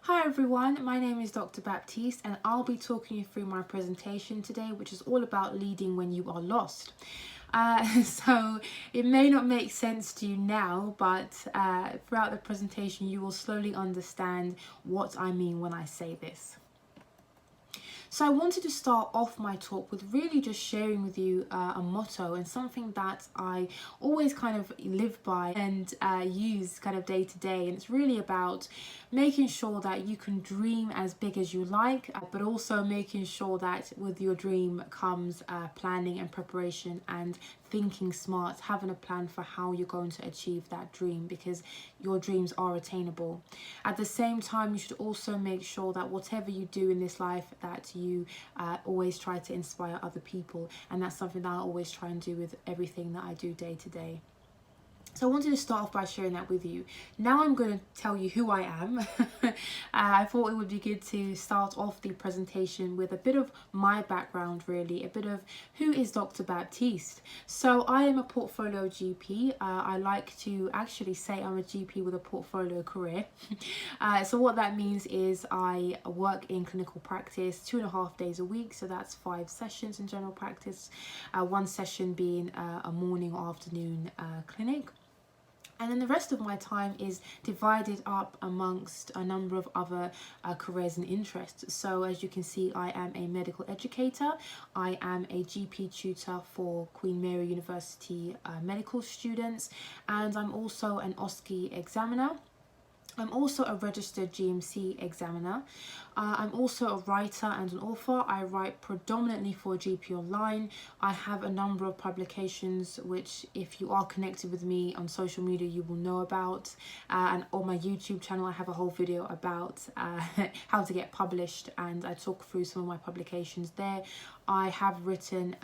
Hi everyone, my name is Dr. Baptiste and I'll be talking you through my presentation today, which is all about leading when you are lost. So it may not make sense to you now, but throughout the presentation you will slowly understand what I mean when I say this. So I wanted to start off my talk with really just sharing with you a motto and something that I always kind of live by and use kind of day to day. And it's really about making sure that you can dream as big as you like, but also making sure that with your dream comes planning and preparation and thinking smart, having a plan for how you're going to achieve that dream, because your dreams are attainable. At the same time, you should also make sure that whatever you do in this life, that you always try to inspire other people, and that's something that I always try and do with everything that I do day to day. So I wanted to start off by sharing that with you. Now I'm going to tell you who I am. I thought it would be good to start off the presentation with a bit of my background, really, a bit of who is Dr. Baptiste. So I am a portfolio GP. I like to actually say I'm a GP with a portfolio career. So what that means is I work in clinical practice 2.5 days a week. So that's 5 sessions in general practice, one session being a morning or afternoon clinic. And then the rest of my time is divided up amongst a number of other careers and interests. So as you can see, I am a medical educator. I am a GP tutor for Queen Mary University medical students. And I'm also an OSCE examiner. I'm also a registered GMC examiner. I'm also a writer and an author. I write predominantly for GP Online. I have a number of publications which, if you are connected with me on social media, you will know about. And on my YouTube channel, I have a whole video about how to get published, and I talk through some of my publications there. I have written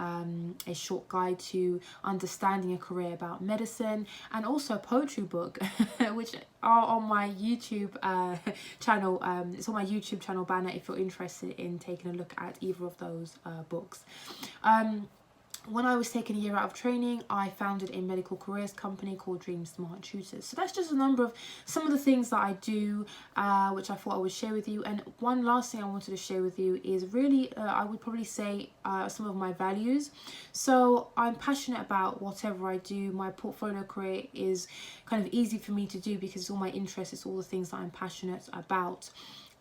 a short guide to understanding a career about medicine, and also a poetry book, which are on my YouTube channel. It's on my YouTube channel banner if you're interested in taking a look at either of those books. When I was taking a year out of training, I founded a medical careers company called Dream Smart Tutors. So that's just some of the things that I do, which I thought I would share with you. And one last thing I wanted to share with you is really, I would probably say some of my values. So I'm passionate about whatever I do. My portfolio career is kind of easy for me to do because it's all my interests, it's all the things that I'm passionate about.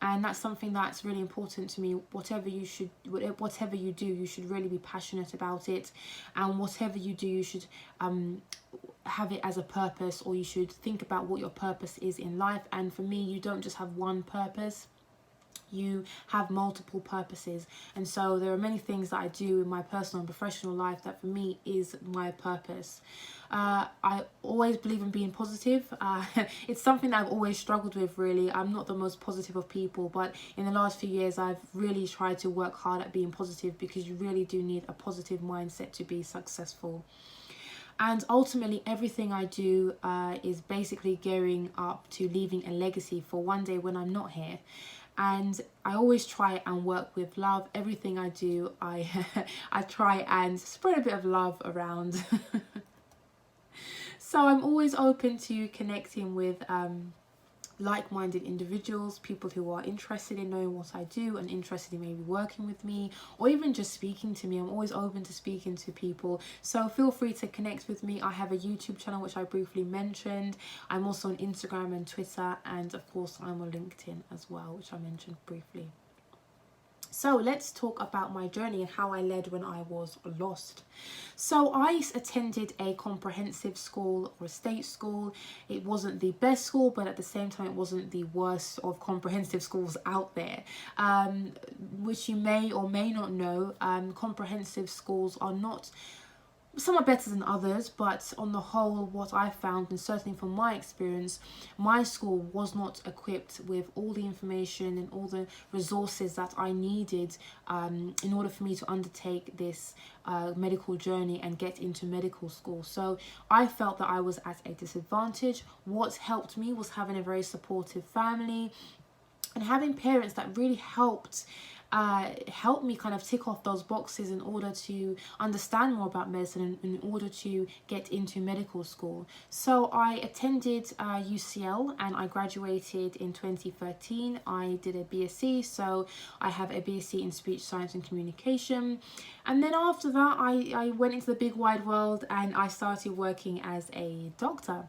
And that's something that's really important to me. Whatever you do, you should really be passionate about it, and whatever you do, you should have it as a purpose, or you should think about what your purpose is in life. And for me, you don't just have one purpose, you have multiple purposes. And so there are many things that I do in my personal and professional life that for me is my purpose. I always believe in being positive. It's something that I've always struggled with, really. I'm not the most positive of people, but in the last few years I've really tried to work hard at being positive, because you really do need a positive mindset to be successful. And ultimately, everything I do is basically gearing up to leaving a legacy for one day when I'm not here. And I always try and work with love. Everything I do, I try and spread a bit of love around. So I'm always open to connecting with like-minded individuals, people who are interested in knowing what I do and interested in maybe working with me, or even just speaking to me. I'm always open to speaking to people, so feel free to connect with me. I have a YouTube channel which I briefly mentioned. I'm also on Instagram and Twitter, and of course I'm on LinkedIn as well, which I mentioned briefly. So let's talk about my journey and how I led when I was lost. So I attended a comprehensive school, or a state school. It wasn't the best school, but at the same time it wasn't the worst of comprehensive schools out there. Which you may or may not know, comprehensive schools are not, some are better than others, but on the whole, what I found, and certainly from my experience, my school was not equipped with all the information and all the resources that I needed in order for me to undertake this medical journey and get into medical school. So I felt that I was at a disadvantage. What helped me was having a very supportive family, And having parents that really helped me kind of tick off those boxes in order to understand more about medicine and in order to get into medical school. So I attended UCL and I graduated in 2013. I did a BSc, so I have a BSc in speech science and communication. And then after that, I went into the big wide world and I started working as a doctor.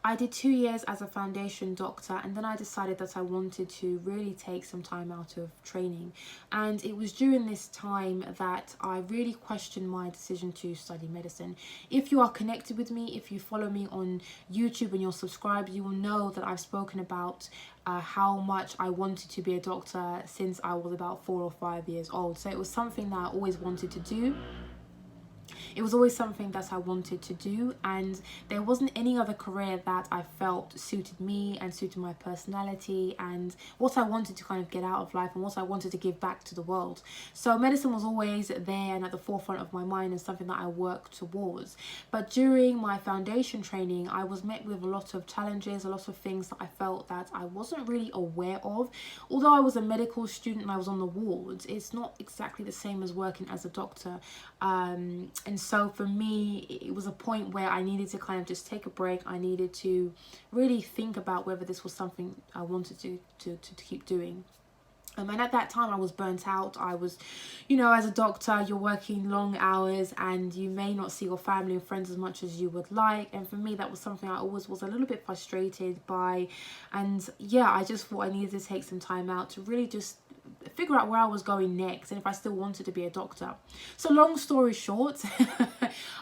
I did 2 years as a foundation doctor, and then I decided that I wanted to really take some time out of training. And it was during this time that I really questioned my decision to study medicine. If you are connected with me, if you follow me on YouTube and you're subscribed, you will know that I've spoken about how much I wanted to be a doctor since I was about 4 or 5 years old. So it was something that I always wanted to do. It was always something that I wanted to do, and there wasn't any other career that I felt suited me and suited my personality and what I wanted to kind of get out of life and what I wanted to give back to the world. So medicine was always there and at the forefront of my mind and something that I worked towards. But during my foundation training, I was met with a lot of challenges, a lot of things that I felt that I wasn't really aware of. Although I was a medical student and I was on the wards, it's not exactly the same as working as a doctor. And so for me, it was a point where I needed to kind of just take a break. I needed to really think about whether this was something I wanted to keep doing. And at that time I was burnt out. I was, as a doctor, you're working long hours and you may not see your family and friends as much as you would like. And for me, that was something I always was a little bit frustrated by. And yeah, I just thought I needed to take some time out to really just figure out where I was going next and if I still wanted to be a doctor. So long story short,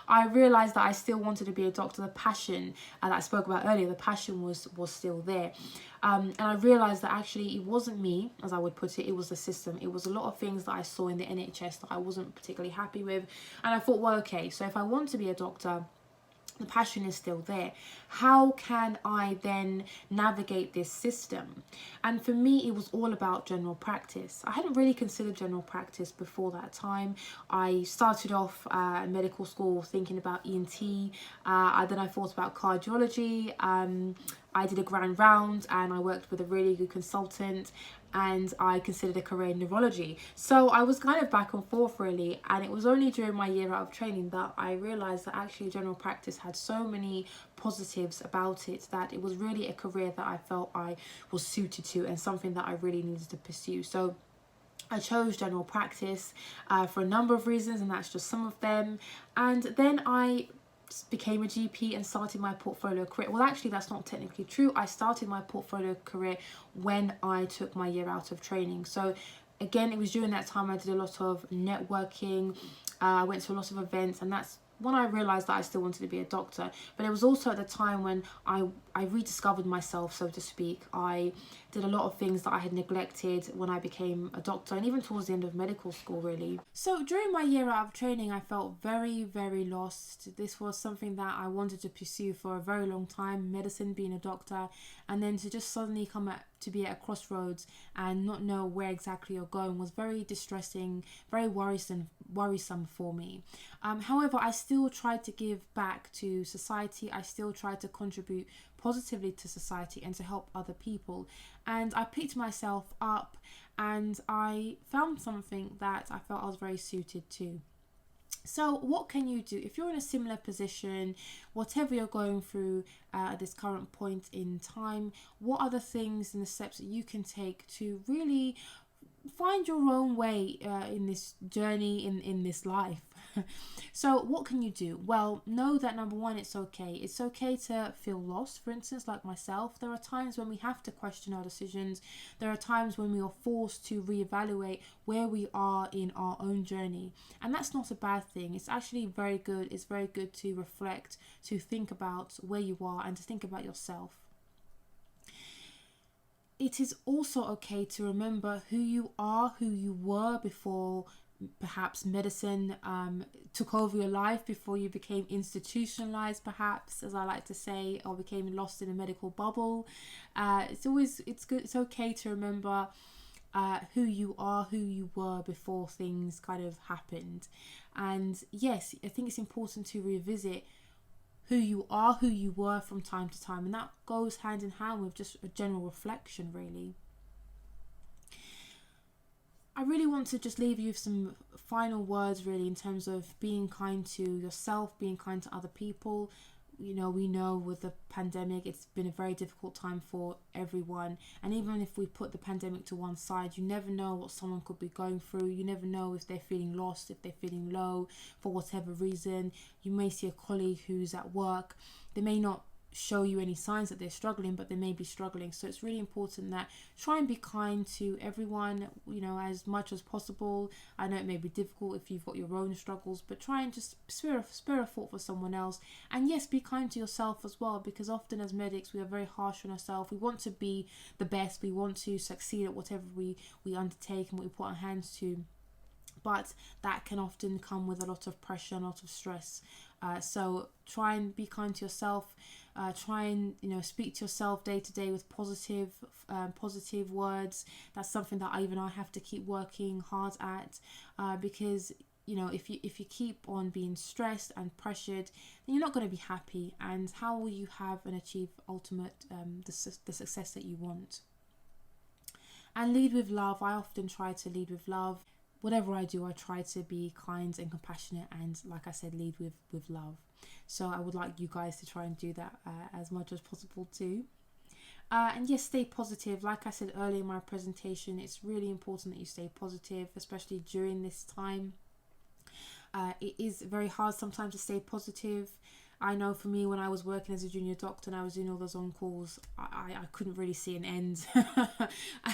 I realized that I still wanted to be a doctor. The passion that I spoke about earlier, the passion was still there. And I realized that actually it wasn't me, as I would put it, it was the system. It was a lot of things that I saw in the NHS that I wasn't particularly happy with. And I thought, well, okay, so if I want to be a doctor, the passion is still there. How can I then navigate this system? And for me, it was all about general practice. I hadn't really considered general practice before that time. I started off medical school thinking about ENT. Then I thought about cardiology. I did a grand round and I worked with a really good consultant, and I considered a career in neurology. So I was kind of back and forth really, and it was only during my year out of training that I realised that actually general practice had so many positives about it that it was really a career that I felt I was suited to and something that I really needed to pursue. So I chose general practice for a number of reasons, and that's just some of them. And then I became a GP and started my portfolio career. Well, actually, that's not technically true. I started my portfolio career when I took my year out of training. So again, it was during that time I did a lot of networking. I went to a lot of events, and that's when I realised that I still wanted to be a doctor. But it was also at the time when I rediscovered myself, so to speak. I did a lot of things that I had neglected when I became a doctor, and even towards the end of medical school, really. So during my year out of training, I felt very, very lost. This was something that I wanted to pursue for a very long time, medicine, being a doctor, and then to just suddenly to be at a crossroads and not know where exactly you're going was very distressing, very worrisome for me. However, I still tried to give back to society. I still tried to contribute positively to society and to help other people. And I picked myself up and I found something that I felt I was very suited to. So what can you do if you're in a similar position, whatever you're going through at this current point in time? What are the things and the steps that you can take to really find your own way in this journey, in this life? So what can you do? Well, know that number one, it's okay. It's okay to feel lost. For instance, like myself, there are times when we have to question our decisions. There are times when we are forced to reevaluate where we are in our own journey. And that's not a bad thing. It's actually very good. It's very good to reflect, to think about where you are and to think about yourself. It is also okay to remember who you are, who you were before perhaps medicine took over your life, before you became institutionalized, perhaps, as I like to say, or became lost in a medical bubble. It's okay to remember who you are, who you were before things kind of happened. And yes, I think it's important to revisit who you are, who you were from time to time, and that goes hand in hand with just a general reflection, really. I really want to just leave you with some final words, really, in terms of being kind to yourself, being kind to other people. We know with the pandemic, it's been a very difficult time for everyone. And even if we put the pandemic to one side, you never know what someone could be going through. You never know if they're feeling lost, if they're feeling low for whatever reason. You may see a colleague who's at work. They may not show you any signs that they're struggling, but they may be struggling. So it's really important that try and be kind to everyone, as much as possible. I know it may be difficult if you've got your own struggles, but try and just spare a thought for someone else. And yes, be kind to yourself as well, because often as medics we are very harsh on ourselves. We want to be the best, we want to succeed at whatever we undertake and what we put our hands to, but that can often come with a lot of pressure and a lot of stress. So try and be kind to yourself. Try and speak to yourself day to day with positive words. That's something that I have to keep working hard at, because if you keep on being stressed and pressured, then you're not going to be happy. And how will you have and achieve ultimate the success that you want? And lead with love. I often try to lead with love. Whatever I do, I try to be kind and compassionate, and like I said, lead with love. So I would like you guys to try and do that as much as possible too. And yes, stay positive. Like I said earlier in my presentation, it's really important that you stay positive, especially during this time. It is very hard sometimes to stay positive. I know for me, when I was working as a junior doctor and I was doing all those on-calls, I couldn't really see an end.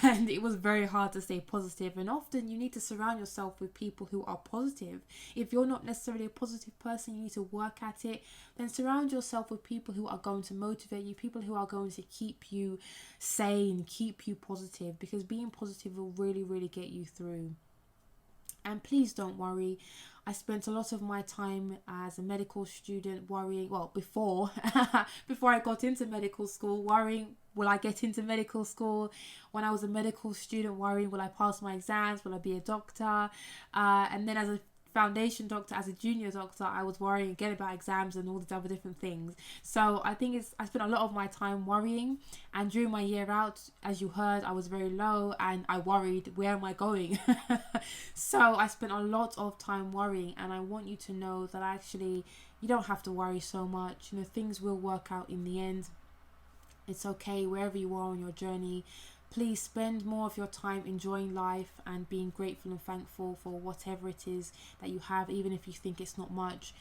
And it was very hard to stay positive. And often you need to surround yourself with people who are positive. If you're not necessarily a positive person, you need to work at it. Then surround yourself with people who are going to motivate you, people who are going to keep you sane, keep you positive, because being positive will really, really get you through. And please don't worry. I spent a lot of my time as a medical student worrying, before I got into medical school, worrying, will I get into medical school? When I was a medical student, worrying, will I pass my exams? Will I be a doctor? And then as a foundation doctor, as a junior doctor, I was worrying again about exams and all these other different things. So I think I spent a lot of my time worrying, and during my year out, as you heard, I was very low and I worried, where am I going? So I spent a lot of time worrying, and I want you to know that actually you don't have to worry so much. Things will work out in the end. It's okay wherever you are on your journey. Please spend more of your time enjoying life and being grateful and thankful for whatever it is that you have, even if you think it's not much.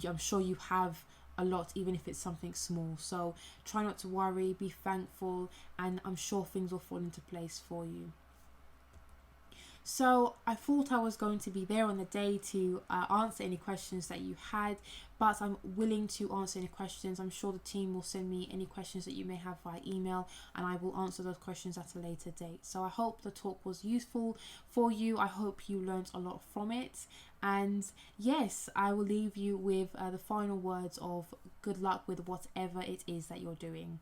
I'm sure you have a lot, even if it's something small. So try not to worry, be thankful, and I'm sure things will fall into place for you. So I thought I was going to be there on the day to answer any questions that you had, but I'm willing to answer any questions. I'm sure the team will send me any questions that you may have via email, and I will answer those questions at a later date. So I hope the talk was useful for you. I hope you learned a lot from it. And yes, I will leave you with the final words of good luck with whatever it is that you're doing.